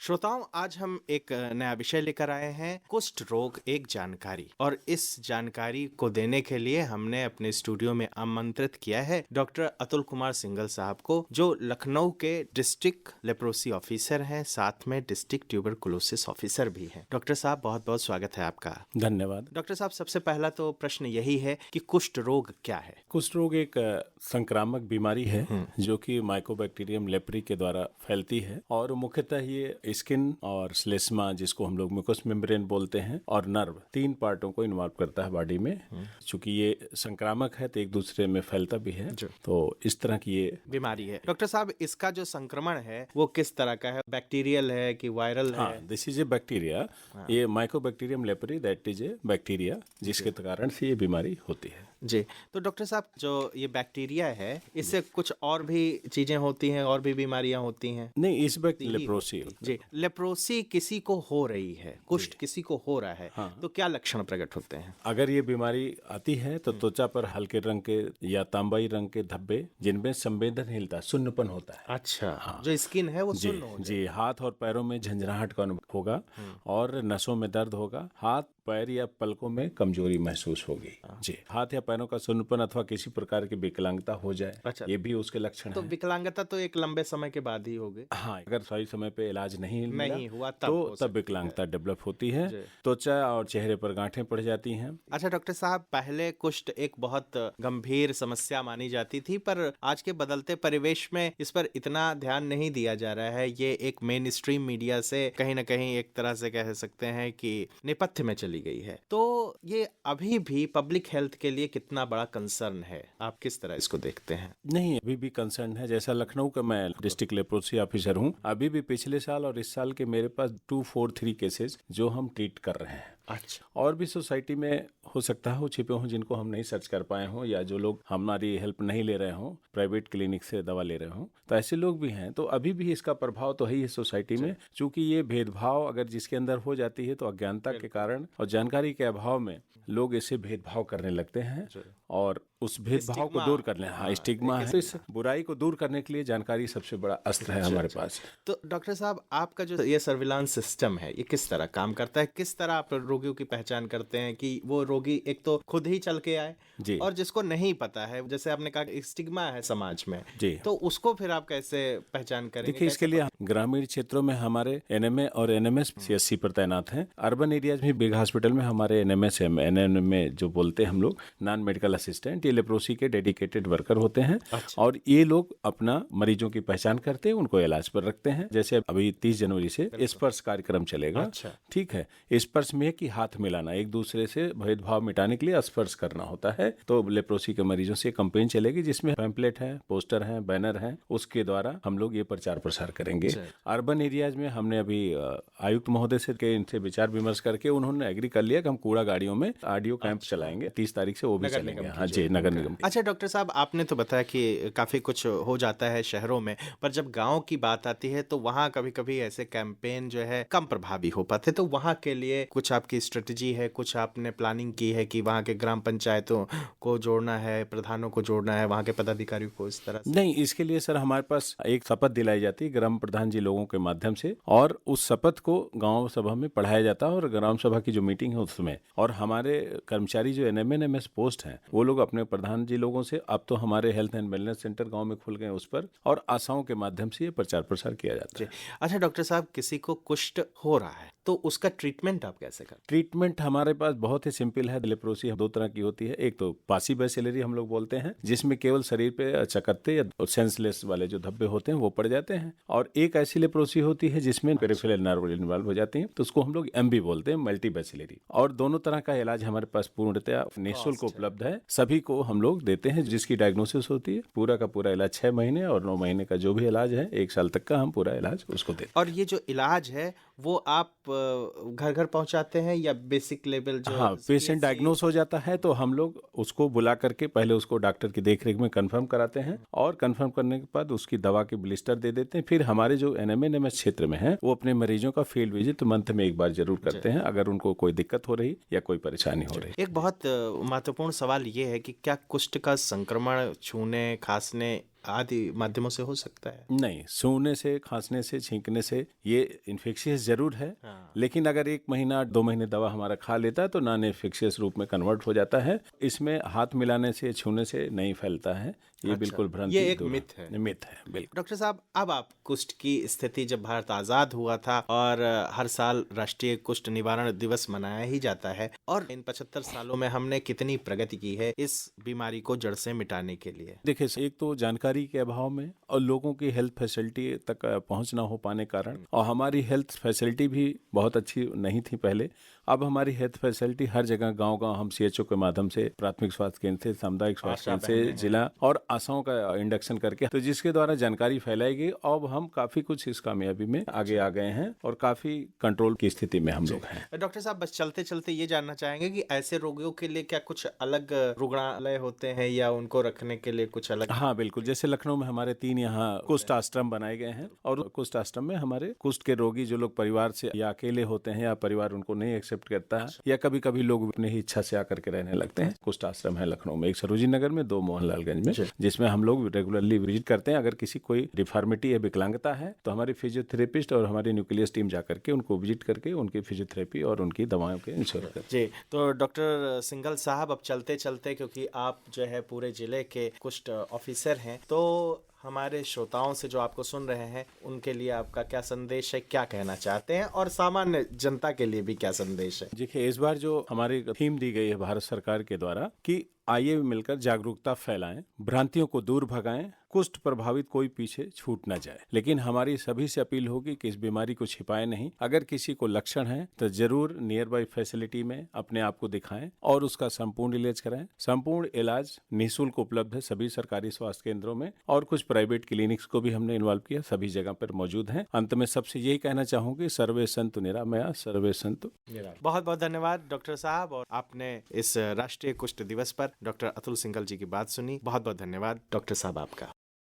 श्रोताओं, आज हम एक नया विषय लेकर आए हैं, कुष्ठ रोग एक जानकारी। और इस जानकारी को देने के लिए हमने अपने स्टूडियो में आमंत्रित किया है डॉक्टर अतुल कुमार सिंघल साहब को, जो लखनऊ के डिस्ट्रिक्ट लेप्रोसी ऑफिसर हैं, साथ में डिस्ट्रिक्ट ट्यूबरकुलोसिस ऑफिसर भी हैं। डॉक्टर साहब, बहुत बहुत स्वागत है आपका। धन्यवाद। डॉक्टर साहब, सबसे पहला तो प्रश्न यही है कि कुष्ठ रोग क्या है? कुष्ठ रोग एक संक्रामक बीमारी है जो कि माइकोबैक्टीरियम लेप्री के द्वारा फैलती है और मुख्यतः ये स्किन और श्लेष्मा, जिसको हम लोग म्यूकस मेम्ब्रेन बोलते हैं, और नर्व, 3 पार्टों को इन्वॉल्व करता है बॉडी में। चूंकि ये संक्रामक है तो एक दूसरे में फैलता भी है, तो इस तरह की ये बीमारी है। डॉक्टर साहब, इसका जो संक्रमण है वो किस तरह का है? बैक्टीरियल है कि वायरल है? This is a bacteria. ये mycobacterium leprae, that is a bacteria, जिसके कारण से ये बीमारी होती है। जी, तो डॉक्टर साहब, जो ये बैक्टीरिया है, इससे कुछ और भी चीजें होती हैं, और भी बीमारियां होती हैं? नहीं, इस वक्त लेप्रोसी। जी, लेप्रोसी किसी को हो रही है, कुष्ठ किसी को हो रहा है, तो क्या लक्षण प्रकट होते हैं? अगर ये बीमारी आती है तो त्वचा पर हल्के रंग के या तांबाई रंग के धब्बे, जिनमें संवेदनहीनता, शून्यपन होता है। अच्छा, जो स्किन है वो शून्य हो जाए। जी, हाथ और पैरों में झंझनाहट का अनुभव होगा और नसों में दर्द होगा। हाथ, पैर या पलकों में कमजोरी महसूस होगी। जी, हाथ या पैरों का शून्यपन अथवा किसी प्रकार की विकलांगता हो जाए, अच्छा, ये भी उसके लक्षण तो है। विकलांगता तो एक लंबे समय के बाद ही होगी। हाँ, अगर सही समय पे इलाज नहीं हुआ तब विकलांगता डेवलप होती है। त्वचा और चेहरे पर गांठें पड़ जाती हैं। अच्छा डॉक्टर साहब, पहले कुष्ठ एक बहुत गंभीर समस्या मानी जाती थी, पर आज के बदलते परिवेश में इस पर इतना ध्यान नहीं दिया जा रहा है। ये एक मेन स्ट्रीम मीडिया से कहीं ना कहीं एक तरह से कह सकते हैं कि नेपथ्य में चली गई है। तो ये अभी भी पब्लिक हेल्थ के लिए कितना बड़ा कंसर्न है? आप किस तरह इसको देखते हैं? नहीं, अभी भी कंसर्न है। जैसा लखनऊ का मैं डिस्ट्रिक्ट लेप्रोसी ऑफिसर हूँ, अभी भी पिछले साल और इस साल के मेरे पास 243 केसेस जो हम ट्रीट कर रहे हैं। अच्छा, और भी सोसाइटी में हो सकता है वो छिपे हों, जिनको हम नहीं सर्च कर पाए हों, या जो लोग हमारी हेल्प नहीं ले रहे हों, प्राइवेट क्लिनिक से दवा ले रहे हों, तो ऐसे लोग भी हैं। तो अभी भी इसका प्रभाव तो है ही सोसाइटी में। चूंकि ये भेदभाव अगर जिसके अंदर हो जाती है तो अज्ञानता के कारण और जानकारी के अभाव में लोग इसे भेदभाव करने लगते हैं, और उस भेदभाव को दूर करने, स्टिग्मा है, तो इस बुराई को दूर करने के लिए जानकारी सबसे बड़ा अस्त्र है हमारे पास। तो डॉक्टर साहब, आपका जो ये सर्विलांस सिस्टम है, ये किस तरह काम करता है? किस तरह आप रोगियों की पहचान करते हैं कि वो रोगी एक तो खुद ही चल के आए, और जिसको नहीं पता है, जैसे आपने कहा स्टिग्मा है समाज में, तो उसको फिर आप कैसे पहचान करेंगे? देखिए, इसके लिए ग्रामीण क्षेत्रों में हमारे एनएमए और एनएमएस CSC पर तैनात हैं। अर्बन एरियाज में बिग हॉस्पिटल में हमारे एनएमएस एनएमए जो बोलते हैं हम लोग, नॉन मेडिकल असिस्टेंट, ये लेप्रोसी के डेडिकेटेड वर्कर होते हैं। और ये लोग अपना मरीजों की पहचान करते हैं, उनको इलाज पर रखते हैं। जैसे अभी 30 जनवरी से स्पर्श कार्यक्रम चलेगा। ठीक है, स्पर्श में कि हाथ मिलाना, एक दूसरे से भेदभाव मिटाने के लिए स्पर्श करना होता है। तो लेप्रोसी के मरीजों से कैंपेन चलेगी, जिसमें पैम्पलेट है, पोस्टर है, बैनर है, उसके द्वारा हम लोग ये प्रचार प्रसार करेंगे। अर्बन एरियाज में हमने अभी आयुक्त महोदय से इनसे विचार विमर्श करके उन्होंने एग्री कर लिया कि हम कूड़ा गाड़ियों में ऑडियो कैंप चलाएंगे। 30 तारीख से वो भी चलेंगे। हाँ जी, नगर निगम। अच्छा डॉक्टर साहब, आपने तो बताया कि काफी कुछ हो जाता है शहरों में, पर जब गांव की बात आती है तो वहाँ कभी कभी ऐसे कैंपेन जो है कम प्रभावी हो पाते, तो वहाँ के लिए कुछ आपकी स्ट्रेटजी है, कुछ आपने प्लानिंग की है कि वहाँ के ग्राम पंचायतों को जोड़ना है, प्रधानों को जोड़ना है, वहाँ के पदाधिकारियों को इस तरह से? नहीं, इसके लिए सर हमारे पास एक शपथ दिलाई जाती है ग्राम प्रधान जी लोगों के माध्यम से, और उस शपथ को गांव सभा में पढ़ाया जाता है, और ग्राम सभा की जो मीटिंग है उसमें, और हमारे कर्मचारी जो एनएमएस पोस्ट हैं, वो लोग अपने प्रधान जी लोगों से, अब तो हमारे हेल्थ एंड वेलनेस सेंटर गांव में खुल गए, उस पर और आशाओं के माध्यम से ये प्रचार प्रसार किया जाता है। अच्छा डॉक्टर साहब, किसी को कुष्ठ हो रहा है तो उसका ट्रीटमेंट आप कैसे करते हैं? ट्रीटमेंट हमारे पास बहुत ही सिंपल है। लेप्रोसी 2 तरह की होती है। एक तो पासी बैसिलरी हम लोग बोलते हैं, जिसमें केवल शरीर पे चकत्ते या सेंसलेस वाले जो धब्बे होते हैं वो पड़ जाते हैं, और एक ऐसी लेप्रोसी होती है जिसमें पेरिफेरल नर्व इन्वॉल्व हो जाती है, तो उसको हम लोग MB बोलते हैं, मल्टी बैसिलरी। और दोनों तरह का इलाज हमारे पास पूर्णतया निःशुल्क उपलब्ध है, सभी को हम लोग देते हैं। जिसकी डायग्नोसिस होती है, पूरा का पूरा इलाज 6 महीने और 9 महीने का जो भी इलाज है, 1 साल तक का हम पूरा इलाज उसको देते हैं। और ये जो इलाज है वो आप घर घर पहुंचाते हैं या बेसिक लेवल जो? हाँ, पेशेंट डायग्नोस हो जाता है तो हम लोग उसको बुला करके पहले उसको डॉक्टर की देखरेख में कंफर्म कराते हैं, और कंफर्म करने के बाद उसकी दवा के ब्लिस्टर दे देते हैं। फिर हमारे जो एनएमएस क्षेत्र में है, वो अपने मरीजों का फील्ड विजिट मंथ में 1 बार जरूर करते हैं, अगर उनको कोई दिक्कत हो रही या कोई परेशानी हो रही। एक बहुत महत्वपूर्ण सवाल ये है कि क्या कुष्ठ का संक्रमण छूने, खांसने आदि माध्यमों से हो सकता है? नहीं, सूंघने से, खांसने से, छींकने से ये इन्फेक्शियस जरूर है। लेकिन अगर 1 महीना 2 महीने दवा हमारा खा लेता है तो नॉन इन्फेक्शियस रूप में कन्वर्ट हो जाता है। इसमें हाथ मिलाने से, छूने से नहीं फैलता है। ये बिल्कुल भ्रांति, ये एक दूर मिथ है। मिथ है, बिल्कुल। डॉक्टर साहब, अब आप कुष्ठ की स्थिति, जब भारत आजाद हुआ था और हर साल राष्ट्रीय कुष्ठ निवारण दिवस मनाया ही जाता है, और इन 75 सालों में हमने कितनी प्रगति की है इस बीमारी को जड़ से मिटाने के लिए? देखिए, एक तो जानकारी के अभाव में और लोगों की हेल्थ फैसिलिटी तक पहुंच ना हो पाने कारण, और हमारी हेल्थ फैसिलिटी भी बहुत अच्छी नहीं थी पहले। अब हमारी हेल्थ फैसिलिटी हर जगह, गांव-गांव हम सीएचओ के माध्यम से, प्राथमिक स्वास्थ्य केंद्र से, सामुदायिक स्वास्थ्य केंद्र से, जिला और आशाओं का इंडक्शन करके, तो जिसके द्वारा जानकारी फैलाई गई। अब हम काफी कुछ इस कामयाबी में आगे आ गए हैं और काफी कंट्रोल की स्थिति में हम लोग हैं। डॉक्टर साहब, बस चलते चलते ये जानना चाहेंगे कि ऐसे रोगियों के लिए क्या कुछ अलग रुग्णालय होते हैं या उनको रखने के लिए कुछ अलग? हाँ, बिल्कुल। जैसे लखनऊ में हमारे 3 यहाँ कुष्ठ आश्रम बनाए गए हैं, और कुष्ठ आश्रम में हमारे कुष्ठ के रोगी, जो लोग परिवार से या अकेले होते हैं या परिवार उनको नहीं एक्सेप्ट करता है, या कभी कभी लोग अपने ही इच्छा से आकर के रहने लगते हैं, कुष्ठ आश्रम है लखनऊ में, एक सरोजिनी नगर में, 2 मोहनलालगंज में, जिसमें हम लोग रेगुलरली विजिट करते हैं। अगर किसी कोई डिफॉर्मिटी या विकलांगता है तो हमारी फिजियोथेरेपिस्ट और हमारी न्यूक्लियस टीम जाकर के उनको विजिट करके उनकी फिजियोथेरेपी और उनकी दवाओं के इंश्योर करते जी। तो डॉक्टर सिंघल साहब, अब चलते चलते, क्योंकि आप जो है पूरे जिले के कुष्ठ ऑफिसर हैं, तो हमारे श्रोताओं से जो आपको सुन रहे हैं उनके लिए आपका क्या संदेश है, क्या कहना चाहते हैं, और सामान्य जनता के लिए भी क्या संदेश है? देखिए, इस बार जो हमारी थीम दी गई है भारत सरकार के द्वारा कि आइए मिलकर जागरूकता फैलाएं, भ्रांतियों को दूर भगाएं, कुष्ठ प्रभावित कोई पीछे छूट ना जाए। लेकिन हमारी सभी से अपील होगी कि इस बीमारी को छिपाएं नहीं। अगर किसी को लक्षण है तो जरूर नियर बाई फैसिलिटी में अपने आप को दिखाएं और उसका संपूर्ण इलाज कराएं। संपूर्ण इलाज निःशुल्क उपलब्ध है सभी सरकारी स्वास्थ्य केंद्रों में, और कुछ प्राइवेट क्लिनिक्स को भी हमने इन्वॉल्व किया, सभी जगह पर मौजूद हैं। अंत में सबसे यही कहना चाहूंगी, सर्वे संतु निरामया, सर्वे संतु निरामया। बहुत बहुत धन्यवाद डॉक्टर साहब, और आपने इस राष्ट्रीय कुष्ठ दिवस पर डॉक्टर अतुल सिंघल जी की बात सुनी। बहुत बहुत धन्यवाद डॉक्टर साहब आपका।